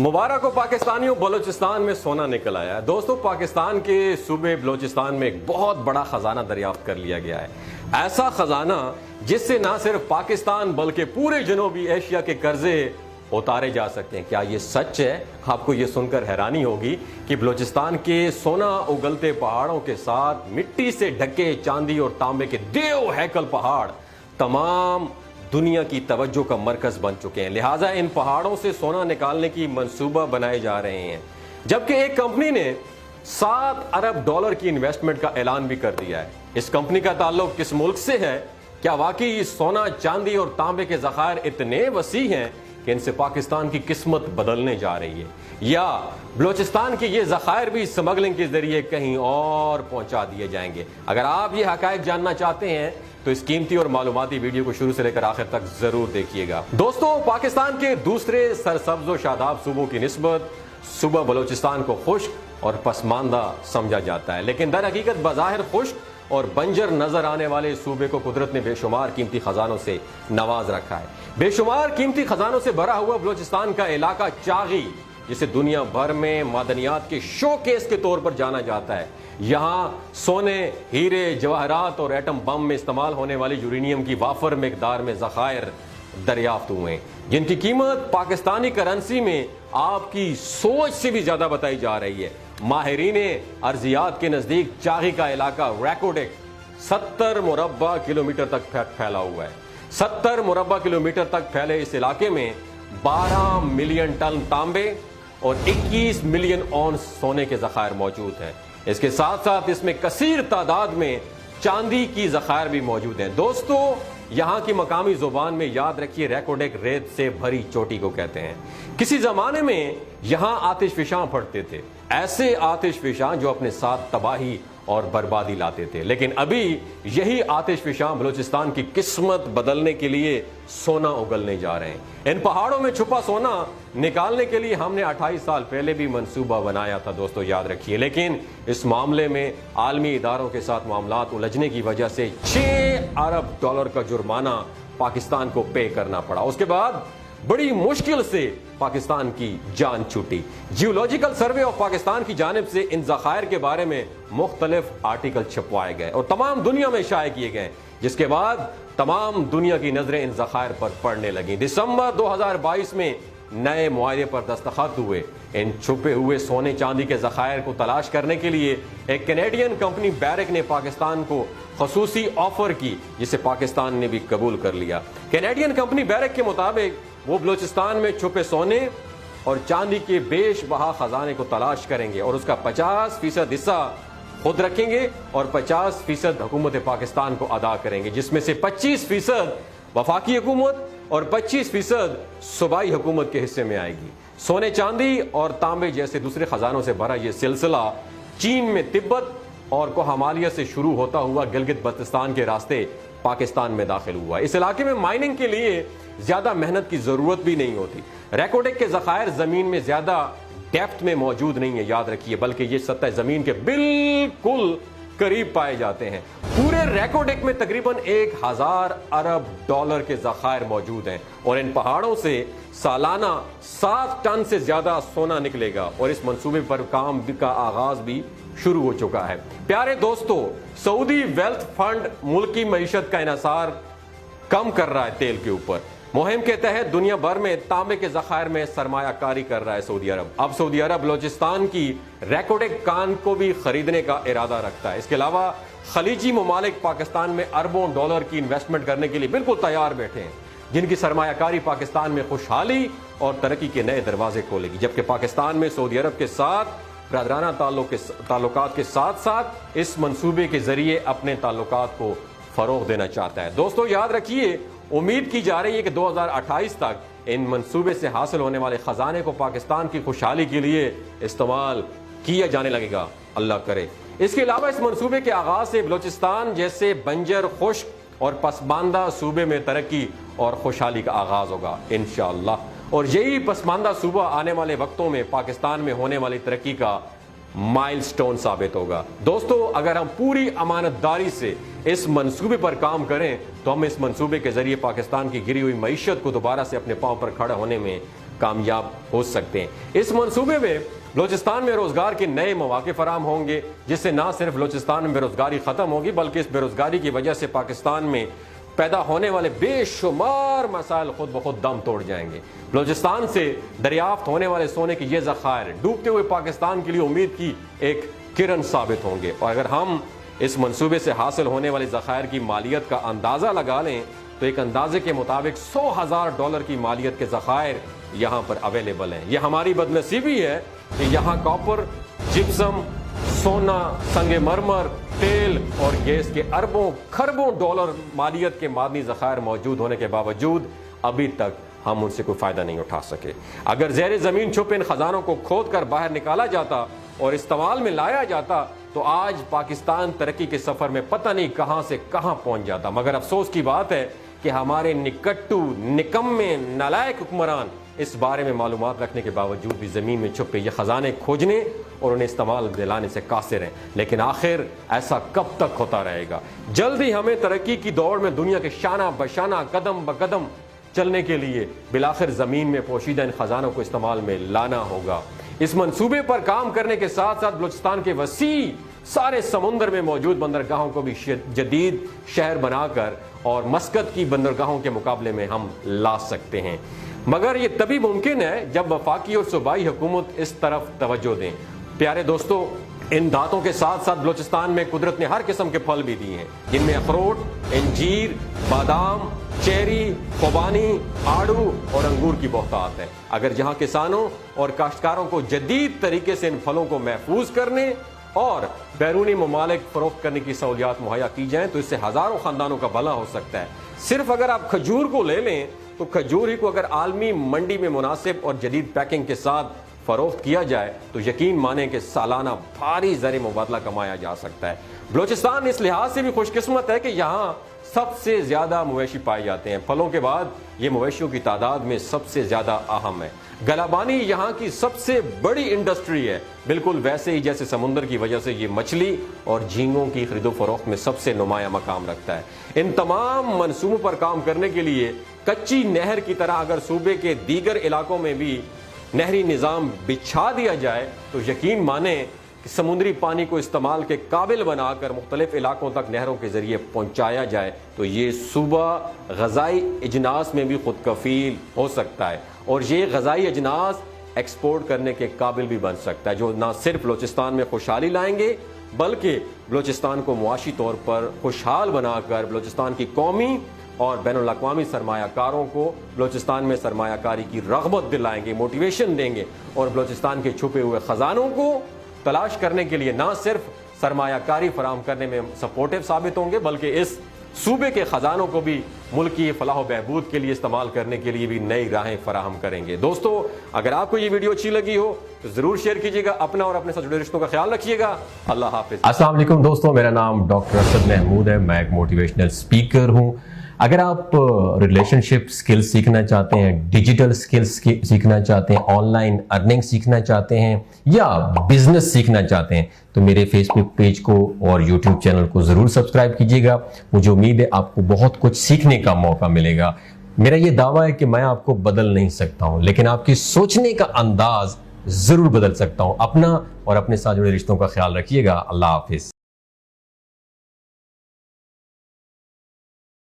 मुबारक हो पाकिस्तानियों, बलूचिस्तान में सोना निकल आया है। दोस्तों, पाकिस्तान के सूबे बलूचिस्तान में एक बहुत बड़ा खजाना दरियाफ्त कर लिया गया है। ऐसा खजाना जिससे ना सिर्फ पाकिस्तान बल्कि पूरे जनूबी एशिया के कर्जे उतारे जा सकते हैं। क्या ये सच है? आपको ये सुनकर हैरानी होगी कि बलूचिस्तान के सोना उगलते पहाड़ों के साथ मिट्टी से ढके चांदी और तांबे के देव हैकल पहाड़ तमाम दुनिया की तवज्जो का मरकज बन चुके हैं। लिहाजा इन पहाड़ों से सोना निकालने की मंसूबा बनाए जा रहे हैं, जबकि एक कंपनी ने $7 अरब की इन्वेस्टमेंट का ऐलान भी कर दिया है। इस कंपनी का ताल्लुक किस मुल्क से है? क्या वाकई सोना, चांदी और तांबे के ज़खायर इतने वसी हैं कि इनसे पाकिस्तान की किस्मत बदलने जा रही है, या बलूचिस्तान के ये ज़खायर भी स्मगलिंग के जरिए कहीं और पहुंचा दिए जाएंगे? अगर आप ये हकायक जानना चाहते हैं तो इस कीमती और मालूमाती वीडियो को शुरू से लेकर आखिर तक जरूर देखिएगा। दोस्तों, पाकिस्तान के दूसरे सरसब्ज व शादाब सूबों की निस्बत सूबा बलूचिस्तान को खुश्क और पसमानदा समझा जाता है, लेकिन दर हकीकत बज़ाहिर खुश्क और बंजर नजर आने वाले सूबे को कुदरत ने बेशुमार कीमती खजानों से नवाज रखा है। बेशुमार कीमती खजानों से भरा हुआ बलूचिस्तान का इलाका चागी, जिसे दुनिया भर में मादनियात के शोकेस के तौर पर जाना जाता है। यहाँ सोने, हीरे, जवाहरात और एटम बम में इस्तेमाल होने वाली यूरेनियम की वाफर मिकदार में ज़खायर दरियाफ्त हुए हैं, जिनकी कीमत पाकिस्तानी करेंसी में आपकी सोच से भी ज्यादा बताई जा रही है। माहिरीन अर्जियात के नजदीक चागी का इलाका रैकोडेक 70 मुरब्बा किलोमीटर तक फैला हुआ है। 70 मुरब्बा किलोमीटर तक फैले इस इलाके में 12 मिलियन टन तांबे और 21 मिलियन औंस सोने के ज़खायर मौजूद हैं। इसके साथ साथ इसमें कसीर तादाद में चांदी की ज़खायर भी मौजूद हैं। दोस्तों, यहाँ की मकामी जुबान में याद रखिए, रैकोडेक रेत से भरी चोटी को कहते हैं। किसी जमाने में यहाँ आतिशफिशां फटते थे, ऐसे आतिशफिशां जो अपने साथ तबाही और बर्बादी लाते थे, लेकिन अभी यही आतिशफिशां बलूचिस्तान की किस्मत बदलने के लिए सोना उगलने जा रहे हैं। इन पहाड़ों में छुपा सोना निकालने के लिए हमने 28 साल पहले भी मंसूबा बनाया था, दोस्तों याद रखिए, लेकिन इस मामले में आलमी इदारों के साथ मामलात उलझने की वजह से $6 अरब का जुर्माना पाकिस्तान को पे करना पड़ा। उसके बाद बड़ी मुश्किल से पाकिस्तान की जान छूटी। जियोलॉजिकल सर्वे ऑफ पाकिस्तान की जानिब से इन ज़खायर के बारे में मुख्तलिफ आर्टिकल छपवाए गए और तमाम दुनिया में शाये किए गए, जिसके बाद तमाम दुनिया की नजरें इन ज़खायर पर पड़ने लगी। दिसंबर 2022 में नए मुआहदे पर दस्तखत हुए। इन छुपे हुए सोने चांदी के ज़खायर को तलाश करने के लिए एक कैनेडियन कंपनी बैरक ने पाकिस्तान को खसूसी ऑफर की, जिसे पाकिस्तान ने भी कबूल कर लिया। कैनेडियन कंपनी बैरक के मुताबिक वो बलूचिस्तान में छुपे सोने और चांदी के बेशबहा खजाने को तलाश करेंगे और उसका 50% हिस्सा खुद रखेंगे और 50% हुकूमत पाकिस्तान को अदा करेंगे, जिसमें से 25% वफाकी हुकूमत और 25% सूबाई हुकूमत के हिस्से में आएगी। सोने, चांदी और तांबे जैसे दूसरे खजानों से भरा यह सिलसिला चीन में तिब्बत और कोहमालिया से शुरू होता हुआ गिलगित बल्तिस्तान के रास्ते पाकिस्तान में दाखिल हुआ। इस इलाके में माइनिंग के लिए ज्यादा मेहनत की जरूरत भी नहीं होती। रैकोडेक के ज़खायर जमीन में ज्यादा डेप्थ में मौजूद नहीं है, याद रखिए, बल्कि ये सतह जमीन के बिल्कुल करीब पाए जाते हैं। पूरे रैकोडेक में तकरीबन $1000 अरब के ज़खायर मौजूद हैं और इन पहाड़ों से सालाना 7 टन से ज्यादा सोना निकलेगा और इस मंसूबे पर काम का आगाज भी शुरू हो चुका है। प्यारे दोस्तों, सऊदी वेल्थ फंड मुल्क की मईशत का इन्हिसार कम कर रहा है तेल के ऊपर। मुहिम के तहत दुनिया भर में तांबे के ज़खायर में सरमायाकारी कर रहा है सऊदी अरब। अब सऊदी अरब बलूचिस्तान की रैकोडेक कान को भी खरीदने का इरादा रखता है। इसके अलावा खलीजी ममालिक पाकिस्तान में अरबों डॉलर की इन्वेस्टमेंट करने के लिए बिल्कुल तैयार बैठे हैं, जिनकी सरमायाकारी पाकिस्तान में खुशहाली और तरक्की के नए दरवाजे खोलेगी, जबकि पाकिस्तान में सऊदी अरब के साथ ब्रदराना ताल्लुकात के साथ साथ इस मंसूबे के जरिए अपने ताल्लुकात को फरोग देना चाहता है। दोस्तों याद रखिए, उम्मीद की जा रही है कि 2028 तक इन मंसूबे से हासिल होने वाले खजाने को पाकिस्तान की खुशहाली के लिए इस्तेमाल किया जाने लगेगा, अल्लाह करे। इसके अलावा इस मंसूबे के आगाज से बलूचिस्तान जैसे बंजर, खुश्क और पसमानदा सूबे में तरक्की और खुशहाली का आगाज होगा इंशाअल्लाह। और यही पसमानदा सूबा आने वाले वक्तों में पाकिस्तान में होने वाली तरक्की का माइलस्टोन साबित होगा। दोस्तों, अगर हम पूरी अमानतदारी से इस मंसूबे पर काम करें तो हम इस मंसूबे के जरिए पाकिस्तान की गिरी हुई मईशत को दोबारा से अपने पांव पर खड़ा होने में कामयाब हो सकते हैं। इस मंसूबे में बलूचिस्तान में रोजगार के नए मौके फराहम होंगे, जिससे ना सिर्फ बलूचिस्तान में बेरोजगारी खत्म होगी बल्कि इस बेरोजगारी की वजह से पाकिस्तान में पैदा होने वाले बेशुमार मसाइल खुद ब खुद दम तोड़ जाएंगे। बलूचिस्तान से दरियाफ्त होने वाले सोने के ये ज़खायर डूबते हुए पाकिस्तान के लिए उम्मीद की एक किरण साबित होंगे। और अगर हम इस मंसूबे से हासिल होने वाले ज़खायर की मालियत का अंदाज़ा लगा लें तो एक अंदाजे के मुताबिक $100,000 की मालियत के ज़खायर यहाँ पर अवेलेबल हैं। ये हमारी बदनसीबी है कि यहाँ कॉपर, जिप्सम, सोना, संगे मरमर, तेल और गैस के अरबों खरबों डॉलर मालियत के मादनी ज़खायर मौजूद होने के बावजूद अभी तक हम उनसे कोई फ़ायदा नहीं उठा सके। अगर ज़ेर ज़मीन छुपे इन ख़जानों को खोद कर बाहर निकाला जाता और इस्तेमाल में लाया जाता तो आज पाकिस्तान तरक्की के सफ़र में पता नहीं कहाँ से कहाँ पहुँच जाता। मगर अफसोस की बात है कि हमारे निकट्टू, निकम्मे, नालायक हुक्मरान इस बारे में मालूमात रखने के बावजूद भी ज़मीन में छुपे ये ख़जाने खोजने और उन्हें इस्तेमाल दिलाने से कासिर हैं। लेकिन आखिर ऐसा कब तक होता रहेगा? जल्द ही हमें तरक्की की दौड़ में दुनिया के शाना बशाना कदम ब कदम चलने के लिए बिलाखिर ज़मीन में पोशीदा इन ख़जानों को इस्तेमाल में लाना होगा। इस मंसूबे पर काम करने के साथ साथ बलूचिस्तान के वसी सारे समुंदर में मौजूद बंदरगाहों को भी जदीद शहर बनाकर और मस्कत की बंदरगाहों के मुकाबले में हम ला सकते हैं। मगर ये तभी मुमकिन है जब वफाकी और सूबाई हुकूमत इस तरफ तवज्जो दें। प्यारे दोस्तों, इन दांतों के साथ साथ बलूचिस्तान में कुदरत ने हर किस्म के फल भी दिए हैं, जिनमें अखरोट, इंजीर, बादाम, चेरी, खुबानी, आड़ू और अंगूर की बहुतात है। अगर जहां किसानों और काश्तकारों को जदीद तरीके से इन फलों को महफूज करने और बैरूनी ममालिक फरोख्त करने की सहूलियात मुहैया की जाएं तो इससे हज़ारों ख़ानदानों का भला हो सकता है। सिर्फ अगर आप खजूर को ले लें तो खजूर ही को अगर आलमी मंडी में मुनासिब और जदीद पैकिंग के साथ फरोख्त किया जाए तो यकीन माने कि सालाना भारी ज़र मुबादला कमाया जा सकता है। बलूचिस्तान इस लिहाज से भी खुशकिस्मत है कि यहाँ सबसे ज़्यादा मवेशी पाए जाते हैं। फलों के बाद ये मवेशियों की तादाद में सबसे ज़्यादा अहम है। गलाबानी यहाँ की सबसे बड़ी इंडस्ट्री है, बिल्कुल वैसे ही जैसे समुंदर की वजह से ये मछली और झींगों की खरीदो फरोख्त में सबसे नुमाया मकाम रखता है। इन तमाम मनसूबों पर काम करने के लिए कच्ची नहर की तरह अगर सूबे के दीगर इलाकों में भी नहरी निज़ाम बिछा दिया जाए तो यकीन माने कि समुद्री पानी को इस्तेमाल के काबिल बनाकर मुख्तलिफ इलाकों तक नहरों के ज़रिए पहुँचाया जाए तो ये सूबा ग़ज़ाई अजनास में भी खुद कफ़ील हो सकता है और ये ग़ज़ाई अजनास एक्सपोर्ट करने के काबिल भी बन सकता है, जो ना सिर्फ बलूचिस्तान में खुशहाली लाएंगे बल्कि बलूचिस्तान को मुआशी तौर पर खुशहाल बनाकर बलूचिस्तान की कौमी और बैनुल अक़वामी सरमायाकारों को बलूचिस्तान में सरमायाकारी की रग़बत दिलाएंगे, मोटिवेशन देंगे और बलूचिस्तान के छुपे हुए ख़जानों को तलाश करने के लिए ना सिर्फ सरमायाकारी फराहम करने में सपोर्टिव साबित होंगे बल्कि इस सूबे के ख़जानों को भी मुल्क की फलाह व बहबूद के लिए इस्तेमाल करने के लिए भी नई राहें फराहम करेंगे। दोस्तों, अगर आपको ये वीडियो अच्छी लगी हो तो ज़रूर शेयर कीजिएगा, अपना और अपने साथ जुड़े रिश्तों का ख्याल रखिएगा। अल्लाह हाफ़िज़। अस्सलाम वालेकुम दोस्तों, मेरा नाम डॉक्टर असद महमूद है। मैं एक मोटिवेशनल स्पीकर हूँ। अगर आप रिलेशनशिप स्किल्स सीखना चाहते हैं, डिजिटल स्किल्स सीखना चाहते हैं, ऑनलाइन अर्निंग सीखना चाहते हैं या बिजनेस सीखना चाहते हैं तो मेरे फेसबुक पेज को और यूट्यूब चैनल को ज़रूर सब्सक्राइब कीजिएगा। मुझे उम्मीद है आपको बहुत कुछ सीखने का मौका मिलेगा। मेरा ये दावा है कि मैं आपको बदल नहीं सकता हूँ लेकिन आपकी सोचने का अंदाज ज़रूर बदल सकता हूँ। अपना और अपने साथ जुड़े रिश्तों का ख्याल रखिएगा। अल्लाह हाफिज़।